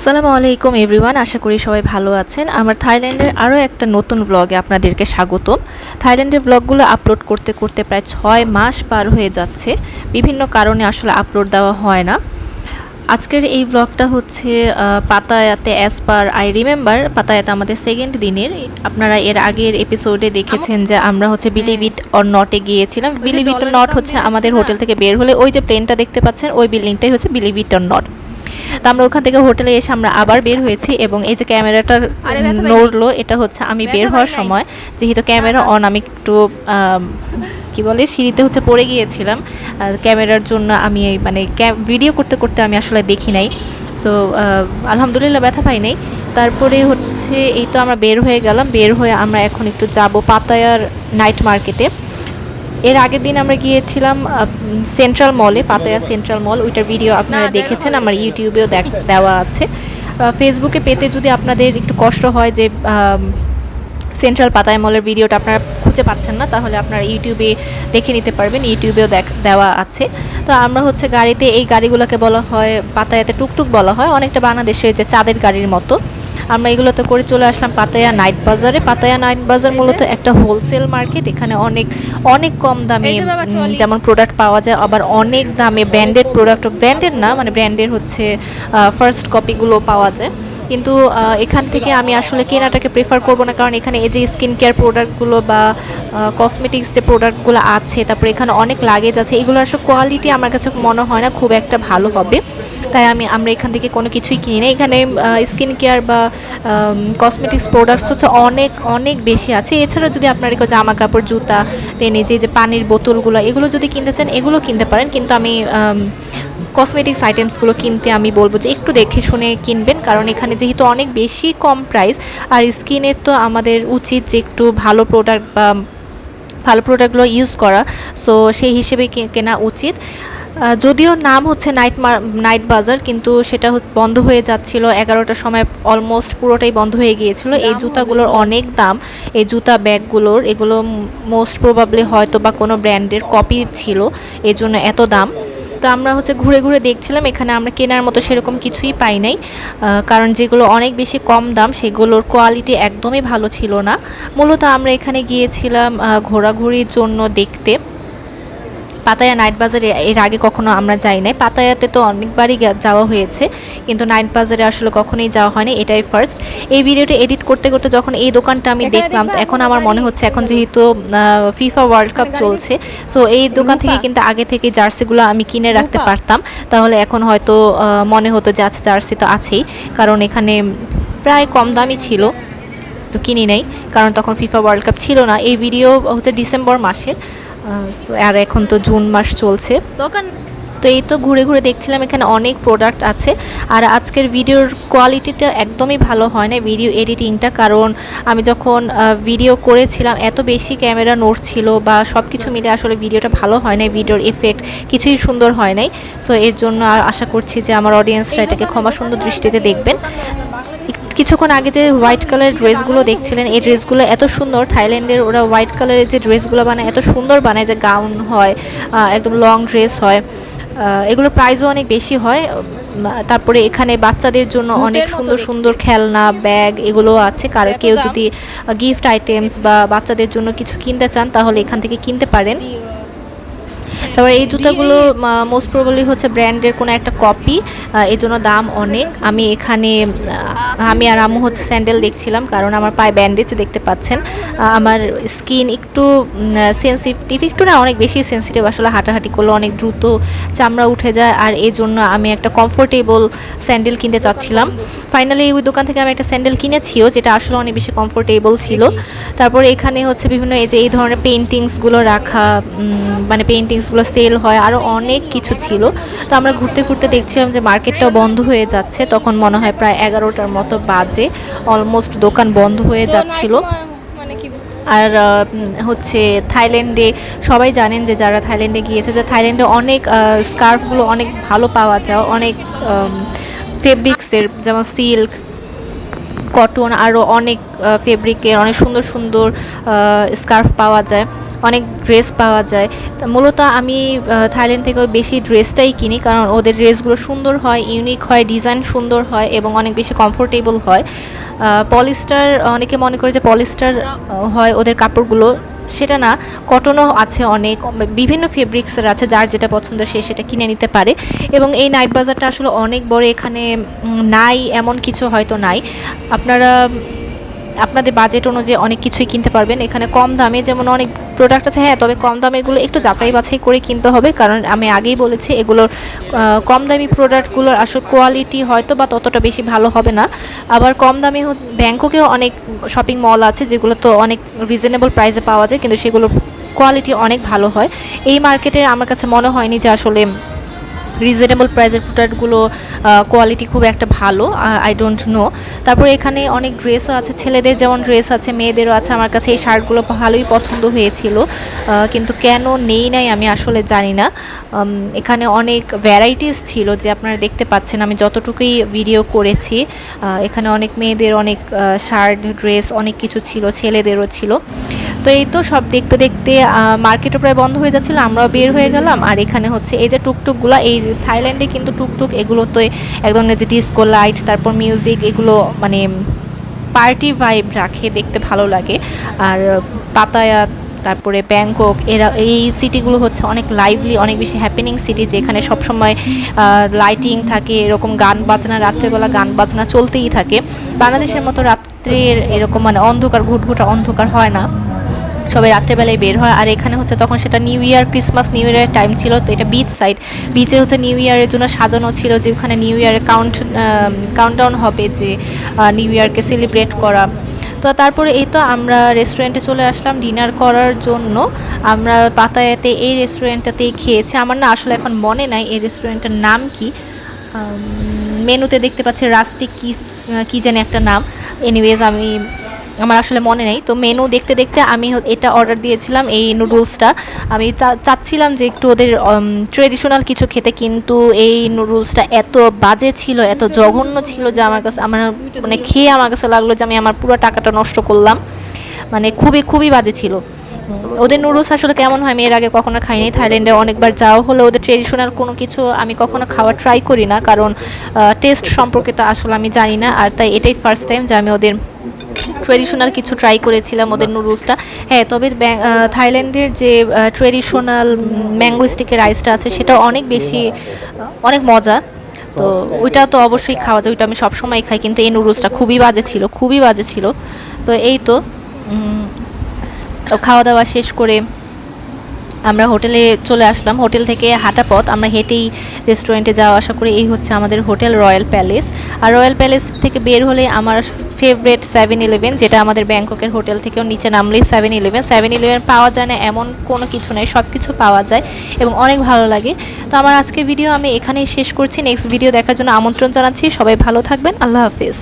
আসসালামু আলাইকুম এভরিওয়ান, আশা করি সবাই ভালো আছেন। আমার থাইল্যান্ডের আরও একটা নতুন ব্লগে আপনাদেরকে স্বাগতম। থাইল্যান্ডের ব্লগগুলো আপলোড করতে করতে প্রায় 6 মাস পার হয়ে যাচ্ছে। বিভিন্ন কারণে আসলে আপলোড দেওয়া হয় না। আজকের এই ব্লগটা হচ্ছে পাতায়াতে অ্যাজ পার আই রিমেম্বার। পাতায়াতে আমাদের সেকেন্ড দিনের। আপনারা এর আগের এপিসোডে দেখেছেন যে আমরা হচ্ছে বিলিভ ইট অর নটে গিয়েছিলাম। বিলিভ ইট অর নট হচ্ছে আমাদের হোটেল থেকে বের হলে ওই যে প্লেনটা দেখতে পাচ্ছেন, ওই বিল্ডিংটাই হচ্ছে বিলিভ ইট অর নট। তো আমরা ওখান থেকে হোটেলে এসে আমরা আবার বের হয়েছি এবং এই যে ক্যামেরাটা নড়লো, এটা হচ্ছে আমি বের হওয়ার সময়, যেহেতু ক্যামেরা অন, আমি একটু কি বলে সিঁড়িতে হচ্ছে পড়ে গিয়েছিলাম। ক্যামেরার জন্য আমি মানে ভিডিও করতে করতে আমি আসলে দেখি নাই। সো আলহামদুলিল্লাহ ব্যথা পাই নাই। তারপরে হচ্ছে এই তো আমরা বের হয়ে গেলাম। বের হয়ে আমরা এখন একটু যাব পাতায়ার নাইট মার্কেটে। এর আগের দিন আমরা গিয়েছিলাম সেন্ট্রাল মলে, পাতায়া সেন্ট্রাল মল। ওইটার ভিডিও আপনারা দেখেছেন, আমার ইউটিউবেও দেওয়া আছে। ফেসবুকে পেতে যদি আপনাদের একটু কষ্ট হয় যে সেন্ট্রাল পাতায়া মলের ভিডিওটা আপনারা খুঁজে পাচ্ছেন না, তাহলে আপনারা ইউটিউবে দেখে নিতে পারবেন, ইউটিউবেও দেওয়া আছে। তো আমরা হচ্ছে গাড়িতে, এই গাড়িগুলোকে বলা হয় পাতায়াতে টুকটুক বলা হয়, অনেকটা বাংলাদেশের যে চাঁদের গাড়ির মতো। আমরা এগুলোতে করে চলে আসলাম পাতায়া নাইট বাজারে। পাতায়া নাইট বাজার মূলত একটা হোলসেল মার্কেট। এখানে অনেক অনেক কম দামে যেমন প্রোডাক্ট পাওয়া যায়, আবার অনেক দামে ব্র্যান্ডেড প্রোডাক্ট, ব্র্যান্ডেড না মানে ব্র্যান্ডের হচ্ছে ফার্স্ট কপিগুলো পাওয়া যায়। কিন্তু এখান থেকে আমি আসলে কেনাটাকে প্রেফার করব না, কারণ এখানে এই যে স্কিন কেয়ার প্রোডাক্টগুলো বা কসমেটিক্স যে প্রোডাক্টগুলো আছে, তারপরে এখানে অনেক লাগেজ আছে, এগুলো আসলে কোয়ালিটি আমার কাছে মনে হয় না খুব একটা ভালো হবে। তাই আমরা এখান থেকে কোনো কিছুই কিনি না। এখানে স্কিন কেয়ার বা কসমেটিক্স প্রোডাক্টস হচ্ছে অনেক অনেক বেশি আছে। এছাড়া যদি আপনার জামা কাপড়, জুতা, টেনে যে পানির বোতলগুলো, এগুলো যদি কিনতে চান এগুলো কিনতে পারেন। কিন্তু আমি কসমেটিক্স আইটেমসগুলো কিনতে আমি বলবো যে একটু দেখে শুনে কিনবেন, কারণ এখানে যেহেতু অনেক বেশি কম প্রাইস, আর স্কিনের তো আমাদের উচিত যে একটু ভালো প্রোডাক্ট বা ভালো প্রোডাক্টগুলো ইউজ করা। সো সেই হিসেবে কেনা উচিত। যদিও নাম হচ্ছে নাইট বাজার, কিন্তু সেটা বন্ধ হয়ে যাচ্ছিল 11টার সময়, অলমোস্ট পুরোটাই বন্ধ হয়ে গিয়েছিল। এই জুতাগুলোর অনেক দাম, এই জুতা ব্যাগগুলোর, এগুলো মোস্ট প্রবাবলি হয়তো বা কোনো ব্র্যান্ডের কপি ছিল, এই জন্য এত দাম। তো আমরা হচ্ছে ঘুরে ঘুরে দেখছিলাম, এখানে আমরা কেনার মতো সেরকম কিছুই পাই নাই, কারণ যেগুলো অনেক বেশি কম দাম সেগুলোর কোয়ালিটি একদমই ভালো ছিল না। মূলত আমরা এখানে গিয়েছিলাম ঘোরাঘুরির জন্য দেখতে। পাতায়া নাইট বাজারে এর আগে কখনো আমরা যাই নাই। পাতায়াতে তো অনেকবারই যাওয়া হয়েছে, কিন্তু নাইট বাজারে আসলে কখনোই যাওয়া হয়নি, এটাই ফার্স্ট। এই ভিডিওটা এডিট করতে করতে যখন এই দোকানটা আমি দেখলাম, তো এখন আমার মনে হচ্ছে, এখন যেহেতু ফিফা ওয়ার্ল্ড কাপ চলছে, সো এই দোকান থেকে কিন্তু আগে থেকে জার্সিগুলো আমি কিনে রাখতে পারতাম, তাহলে এখন হয়তো মনে হতো যে আচ্ছা জার্সি তো আছেই, কারণ এখানে প্রায় কম দামই ছিল, তো কিনি নেই, কারণ তখন ফিফা ওয়ার্ল্ড কাপ ছিল না। এই ভিডিও হচ্ছে ডিসেম্বর মাসের, আর এখন তো জুন মাস চলছে। তো এই তো ঘুরে ঘুরে দেখছিলাম, এখানে অনেক প্রোডাক্ট আছে। আর আজকের ভিডিওর কোয়ালিটিটা একদমই ভালো হয় না, ভিডিও এডিটিংটা, কারণ আমি যখন ভিডিও করেছিলাম এত বেশি ক্যামেরা নড়ছিল বা সব কিছু মিলে আসলে ভিডিওটা ভালো হয় নাই, ভিডিওর এফেক্ট কিছুই সুন্দর হয় নাই। সো এর জন্য আশা করছি যে আমার অডিয়েন্সরা এটাকে ক্ষমা সুন্দর দৃষ্টিতে দেখবেন। কিছুক্ষণ আগে যে হোয়াইট কালারের ড্রেসগুলো দেখছিলেন, এই ড্রেসগুলো এত সুন্দর। থাইল্যান্ডের ওরা হোয়াইট কালারের যে ড্রেসগুলো বানায় এত সুন্দর বানায়, যে গাউন হয়, একদম লং ড্রেস হয়, এগুলোর প্রাইসও অনেক বেশি হয়। তারপরে এখানে বাচ্চাদের জন্য অনেক সুন্দর সুন্দর খেলনা, ব্যাগ এগুলো আছে। কারণ কেউ যদি গিফট আইটেমস বা বাচ্চাদের জন্য কিছু কিনতে চান, তাহলে এখান থেকে কিনতে পারেন। তারপরে এই জুতাগুলো মোস্ট প্রবাবলি হচ্ছে ব্র্যান্ডের কোনো একটা কপি, এই জন্য দাম অনেক। আমি আর আম্মু হচ্ছে স্যান্ডেল দেখছিলাম, কারণ আমার পায়ে ব্যান্ডেজ দেখতে পাচ্ছেন। আমার স্কিন একটু সেন্সিটিভ, একটু না অনেক বেশি সেন্সিটিভ, আসলে হাঁটাহাঁটি করলে অনেক দ্রুত চামড়া উঠে যায়, আর এই জন্য আমি একটা কমফোর্টেবল স্যান্ডেল কিনতে চাচ্ছিলাম। ফাইনালি ওই দোকান থেকে আমি একটা স্যান্ডেল কিনেছিও, যেটা আসলে অনেক বেশি কমফোর্টেবল ছিল। তারপরে এখানে হচ্ছে বিভিন্ন এই ধরনের পেইন্টিংসগুলো রাখা, মানে পেইন্টিংসগুলো সেল হয়, আরও অনেক কিছু ছিল। তো আমরা ঘুরতে ঘুরতে দেখছিলাম যে মার্কেটটাও বন্ধ হয়ে যাচ্ছে, তখন মনে হয় প্রায় 11টার মতো বাজে, অলমোস্ট দোকান বন্ধ হয়ে যাচ্ছিল। আর হচ্ছে থাইল্যান্ডে সবাই জানেন, যে যারা থাইল্যান্ডে গিয়েছে, যে থাইল্যান্ডে অনেক স্কার্ফগুলো অনেক ভালো পাওয়া যায়, অনেক ফেব্রিক্সের, যেমন সিল্ক, কটন, আরও অনেক ফেব্রিকের অনেক সুন্দর সুন্দর স্কার্ফ পাওয়া যায়। অনেক ড্রেস পাওয়া যায়। তো মূলত আমি থাইল্যান্ড থেকে বেশি ড্রেসটাই কিনি, কারণ ওদের ড্রেসগুলো সুন্দর হয়, ইউনিক হয়, ডিজাইন সুন্দর হয় এবং অনেক বেশি কমফোর্টেবল হয়। পলিস্টার, অনেকে মনে করে যে পলিস্টার হয় ওদের কাপড়গুলো, সেটা না, কটনও আছে, অনেক বিভিন্ন ফেব্রিক্সের আছে, যার যেটা পছন্দ সে সেটা কিনে নিতে পারে। এবং এই নাইট বাজারটা আসলে অনেক বড়, এখানে নাই এমন কিছু হয়তো নাই, আপনারা আপনাদের বাজেট অনুযায়ী অনেক কিছুই কিনতে পারবেন এখানে কম দামে। যেমন অনেক প্রোডাক্ট আছে, হ্যাঁ, তবে কম দামেরগুলো একটু যাচাই বাছাই করে কিনতে হবে, কারণ আমি আগেই বলেছি এগুলোর কম দামি প্রোডাক্টগুলোর আসলে কোয়ালিটি হয়তো বা ততটা বেশি ভালো হবে না। আবার কম দামে ব্যাংককেও অনেক শপিং মল আছে যেগুলো তো অনেক রিজনেবল প্রাইসে পাওয়া যায়, কিন্তু সেগুলোর কোয়ালিটি অনেক ভালো হয়। এই মার্কেটে আমার কাছে মনে হয়নি যে আসলে রিজনেবল প্রাইসের প্রোডাক্টগুলো কোয়ালিটি খুব একটা ভালো, আই ডোন্ট নো। তারপরে এখানে অনেক ড্রেসও আছে, ছেলেদের যেমন ড্রেস আছে মেয়েদেরও আছে। আমার কাছে এই শার্টগুলো ভালোই পছন্দ হয়েছিল, কিন্তু কেন নেই নাই আমি আসলে জানি না। এখানে অনেক ভ্যারাইটিস ছিল যে আপনারা দেখতে পাচ্ছেন, আমি যতটুকুই ভিডিও করেছি এখানে অনেক মেয়েদের অনেক শার্ট ড্রেস অনেক কিছু ছিল, ছেলেদেরও ছিল। তো এই তো সব দেখতে দেখতে মার্কেটও প্রায় বন্ধ হয়ে যাচ্ছিলো, আমরাও বের হয়ে গেলাম। আর এখানে হচ্ছে এই যে টুকটুকগুলো, এই থাইল্যান্ডে কিন্তু টুকটুক এগুলোতে এক ধরনের যে ডিস্কো লাইট, তারপর মিউজিক, এগুলো মানে পার্টি ভাইব রাখে, দেখতে ভালো লাগে। আর পাতায়া, তারপরে ব্যাংকক, এরা এই সিটিগুলো হচ্ছে অনেক লাইভলি, অনেক বেশি হ্যাপেনিং সিটি, যেখানে সবসময় লাইটিং থাকে, এরকম গান বাজনা, রাত্রেবেলা গান বাজনা চলতেই থাকে। বাংলাদেশের মতো রাত্রের এরকম মানে অন্ধকার, ঘুটঘুটা অন্ধকার হয় না, সবাই রাত্রেবেলায় বের হয়। আর এখানে হচ্ছে তখন সেটা নিউ ইয়ার, ক্রিসমাস নিউ ইয়ারের টাইম ছিল, তো এটা বিচ সাইড, বিচে হচ্ছে নিউ ইয়ারের জন্য সাজানো ছিল, যে ওখানে নিউ ইয়ারের কাউন্টডাউন হবে, যে নিউ ইয়ারকে সেলিব্রেট করা। তো তারপরে এই তো আমরা রেস্টুরেন্টে চলে আসলাম ডিনার করার জন্য। আমরা পাতায়াতে এই রেস্টুরেন্টটাতেই খেয়েছি, আমার না আসলে এখন মনে নাই এই রেস্টুরেন্টের নাম কি। মেনুতে দেখতে পাচ্ছি রাস্টিক কি জানি একটা নাম, এনিওয়েজ আমার আসলে মনে নেই। তো মেনু দেখতে দেখতে আমি এটা অর্ডার দিয়েছিলাম, এই নুডলসটা। আমি চাচ্ছিলাম যে একটু ওদের ট্রেডিশনাল কিছু খেতে, কিন্তু এই নুডলসটা এত বাজে ছিল, এত জঘন্য ছিল যে আমার মানে খেয়ে আমার কাছে লাগলো যে আমি আমার পুরো টাকাটা নষ্ট করলাম, মানে খুবই খুবই বাজে ছিল। ওদের নুডলস আসলে কেমন হয় আমি এর আগে কখনো খাইনি, থাইল্যান্ডে অনেকবার যাওয়া হলে ওদের ট্রেডিশনাল কোনো কিছু আমি কখনো খাওয়ার ট্রাই করি না, কারণ টেস্ট সম্পর্কে তো আসলে আমি জানি না। আর তাই এটাই ফার্স্ট টাইম যে আমি ওদের ট্রেডিশনাল কিছু ট্রাই করেছিলাম, ওদের নুডলসটা। হ্যাঁ, তবে থাইল্যান্ডের যে ট্রেডিশনাল ম্যাঙ্গো স্টিকের রাইসটা আছে সেটা অনেক বেশি অনেক মজা, তো ওইটা তো অবশ্যই খাওয়া যায়, ওইটা আমি সবসময় খাই। কিন্তু এই নুডলসটা খুবই বাজে ছিল, খুবই বাজে ছিল। তো এই তো খাওয়া দাওয়া শেষ করে আমরা হোটেলে চলে আসলাম। হোটেল থেকে হাঁটা পথ, আমরা হেঁটেই রেস্টুরেন্টে যাওয়া আসা করি। এই হচ্ছে আমাদের হোটেল রয়্যাল প্যালেস। আর রয়্যাল প্যালেস থেকে বের হলে আমার ফেভারেট 7-Eleven, যেটা আমাদের ব্যাংককের হোটেল থেকেও নিচে নামলেই 7-Eleven। 7-Eleven পাওয়া যায় না এমন কোনো কিছু নেই, সব কিছু পাওয়া যায় এবং অনেক ভালো লাগে। তো আমার আজকের ভিডিও আমি এখানেই শেষ করছি। নেক্সট ভিডিও দেখার জন্য আমন্ত্রণ জানাচ্ছি। সবাই ভালো থাকবেন, আল্লাহ হাফিজ।